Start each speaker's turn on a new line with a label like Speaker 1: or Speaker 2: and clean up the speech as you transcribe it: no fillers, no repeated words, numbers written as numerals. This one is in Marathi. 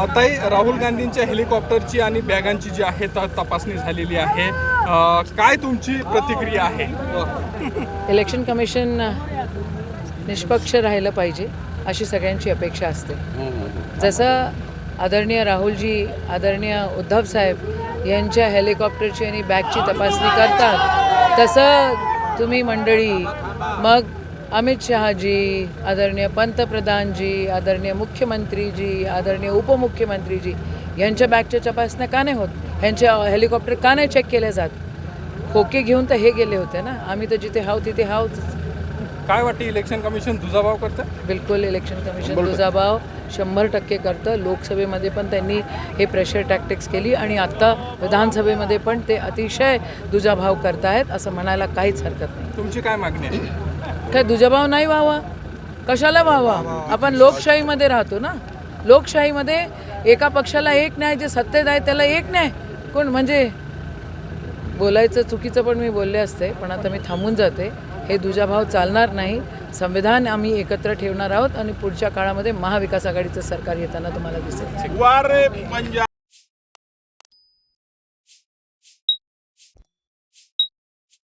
Speaker 1: ताई, राहुल गांधींच्या हेलिकॉप्टरची आणि बॅगांची जी आहे तपासणी झालेली आहे, काय तुमची प्रतिक्रिया आहे?
Speaker 2: इलेक्शन कमिशन निष्पक्ष राहिलं पाहिजे अशी सगळ्यांची अपेक्षा असते. जसं आदरणीय राहुलजी, आदरणीय उद्धव साहेब यांच्या हेलिकॉप्टरची आणि बॅगची तपासणी करतात, तसं तुम्ही मंडळी, मग अमित शहाजी, आदरणीय पंतप्रधानजी, आदरणीय मुख्यमंत्रीजी, आदरणीय उपमुख्यमंत्रीजी यांच्या बॅगच्या तपासण्या का नाही होत? ह्यांच्या हेलिकॉप्टर का नाही चेक केले जात? खोके घेऊन तर हे गेले होते ना. आम्ही तर जिथे हाव तिथे हाव.
Speaker 1: काय वाटते, इलेक्शन कमिशन दुजाभाव करतं?
Speaker 2: बिलकुल इलेक्शन कमिशन दुजाभाव 100% करतं. लोकसभेमध्ये पण त्यांनी हे प्रेशर टॅक्टिक्स केली आणि आत्ता विधानसभेमध्ये पण ते अतिशय दुजाभाव करतायत, असं म्हणायला काहीच हरकत नाही.
Speaker 1: तुमची काय मागणी आहे?
Speaker 2: काय दुजाभाव नाही व्हावा? कशाला व्हावा? आपण लोकशाहीमध्ये राहतो ना. लोकशाहीमध्ये एका पक्षाला एक न्याय, जे सत्तेत आहे त्याला एक न्याय. कोण म्हणजे बोलायचं चुकीचं पण मी बोलले असते, पण आता मी थांबून जाते. हे दुजाभाव चालणार नाही. संविधान आम्ही एकत्र ठेवणार आहोत आणि पुढच्या काळामध्ये महाविकास आघाडीचं सरकार येताना तुम्हाला दिसेल.